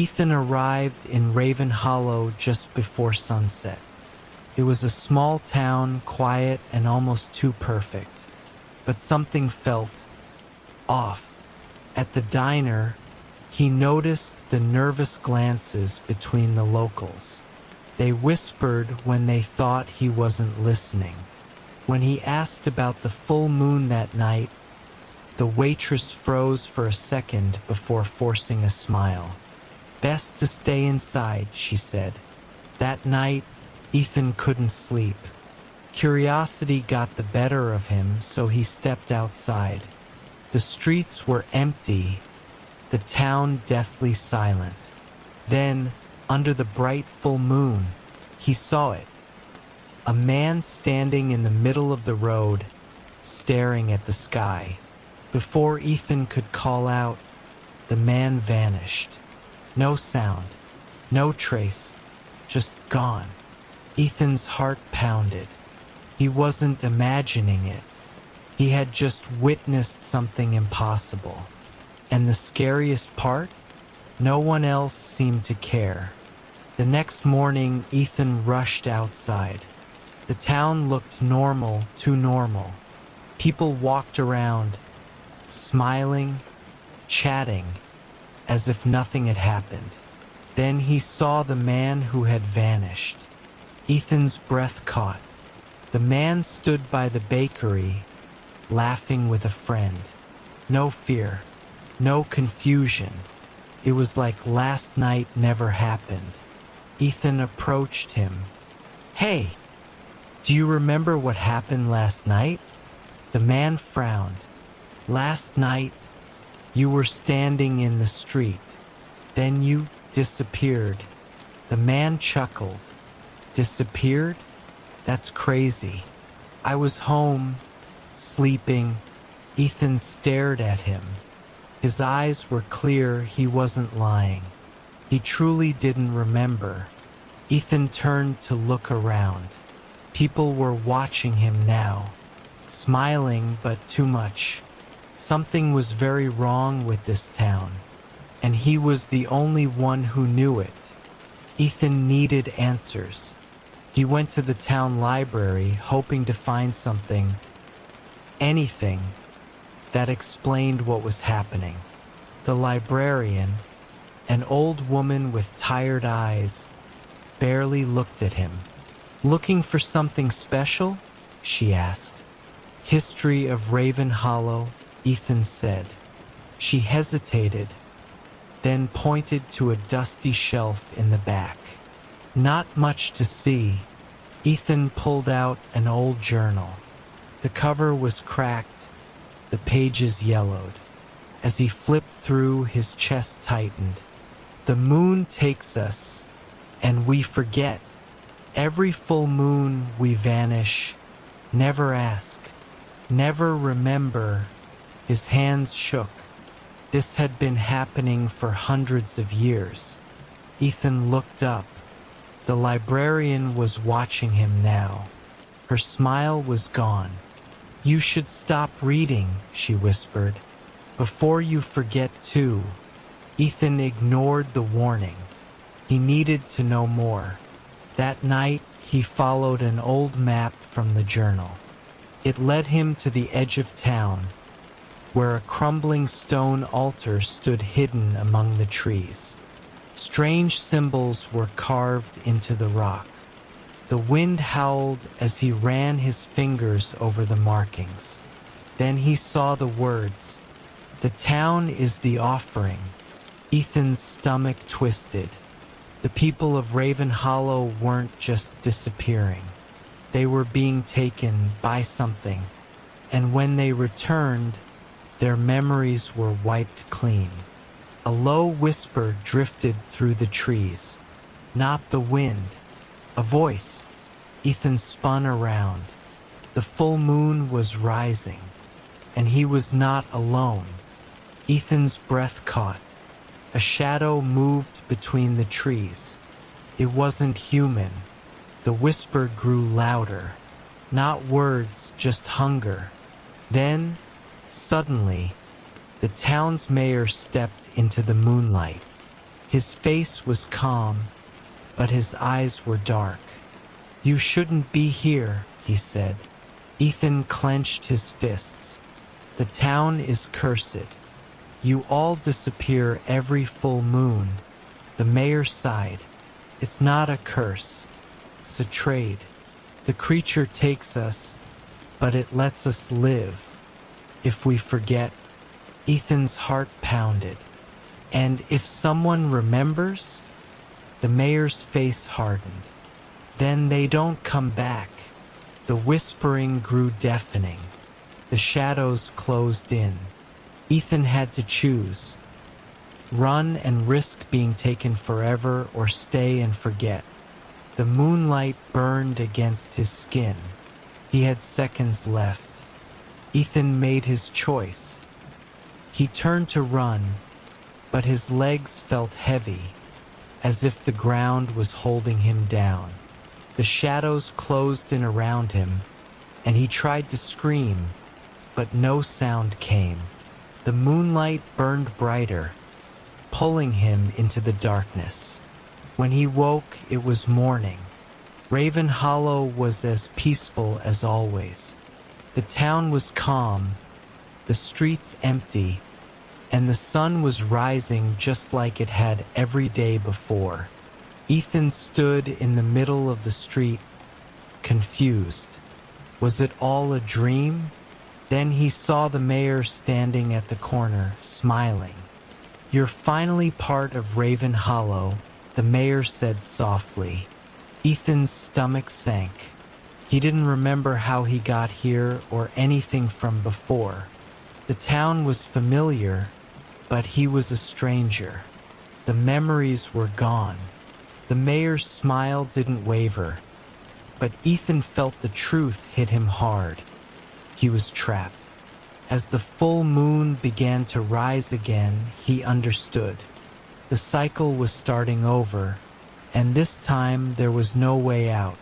Ethan arrived in Raven Hollow just before sunset. It was a small town, quiet and almost too perfect. But something felt off. At the diner, he noticed the nervous glances between the locals. They whispered when they thought he wasn't listening. When he asked about the full moon that night, the waitress froze for a second before forcing a smile. "Best to stay inside," she said. That night, Ethan couldn't sleep. Curiosity got the better of him, so he stepped outside. The streets were empty, the town deathly silent. Then, under the bright full moon, he saw it. A man standing in the middle of the road, staring at the sky. Before Ethan could call out, the man vanished. No sound, no trace, just gone. Ethan's heart pounded. He wasn't imagining it. He had just witnessed something impossible. And the scariest part? No one else seemed to care. The next morning, Ethan rushed outside. The town looked normal, too normal. People walked around, smiling, chatting, as if nothing had happened. Then he saw the man who had vanished. Ethan's breath caught. The man stood by the bakery, laughing with a friend. No fear, no confusion. It was like last night never happened. Ethan approached him. "Hey, do you remember what happened last night?" The man frowned. "Last night, you were standing in the street. Then you disappeared." The man chuckled. "Disappeared? That's crazy. I was home, sleeping." Ethan stared at him. His eyes were clear, he wasn't lying. He truly didn't remember. Ethan turned to look around. People were watching him now, smiling but too much. Something was very wrong with this town, and he was the only one who knew it. Ethan needed answers. He went to the town library, hoping to find something, anything, that explained what was happening. The librarian, an old woman with tired eyes, barely looked at him. "Looking for something special?" she asked. "History of Raven Hollow," Ethan said. She hesitated, then pointed to a dusty shelf in the back. Not much to see. Ethan pulled out an old journal. The cover was cracked, the pages yellowed. As he flipped through, his chest tightened. "The moon takes us, and we forget. Every full moon we vanish, never ask, never remember." His hands shook. This had been happening for hundreds of years. Ethan looked up. The librarian was watching him now. Her smile was gone. "You should stop reading," she whispered. "Before you forget too." Ethan ignored the warning. He needed to know more. That night, he followed an old map from the journal. It led him to the edge of town, where a crumbling stone altar stood hidden among the trees. Strange symbols were carved into the rock. The wind howled as he ran his fingers over the markings. Then he saw the words, "The town is the offering." Ethan's stomach twisted. The people of Raven Hollow weren't just disappearing. They were being taken by something, and when they returned, their memories were wiped clean. A low whisper drifted through the trees. Not the wind. A voice. Ethan spun around. The full moon was rising, and he was not alone. Ethan's breath caught. A shadow moved between the trees. It wasn't human. The whisper grew louder. Not words, just hunger. Then, suddenly, the town's mayor stepped into the moonlight. His face was calm, but his eyes were dark. "You shouldn't be here," he said. Ethan clenched his fists. "The town is cursed. You all disappear every full moon." The mayor sighed. "It's not a curse. It's a trade. The creature takes us, but it lets us live. If we forget," Ethan's heart pounded. "And if someone remembers?" The mayor's face hardened. "Then they don't come back." The whispering grew deafening. The shadows closed in. Ethan had to choose. Run and risk being taken forever, or stay and forget. The moonlight burned against his skin. He had seconds left. Ethan made his choice. He turned to run, but his legs felt heavy, as if the ground was holding him down. The shadows closed in around him, and he tried to scream, but no sound came. The moonlight burned brighter, pulling him into the darkness. When he woke, it was morning. Raven Hollow was as peaceful as always. The town was calm, the streets empty, and the sun was rising just like it had every day before. Ethan stood in the middle of the street, confused. Was it all a dream? Then he saw the mayor standing at the corner, smiling. "You're finally part of Raven Hollow," the mayor said softly. Ethan's stomach sank. He didn't remember how he got here or anything from before. The town was familiar, but he was a stranger. The memories were gone. The mayor's smile didn't waver, but Ethan felt the truth hit him hard. He was trapped. As the full moon began to rise again, he understood. The cycle was starting over, and this time there was no way out.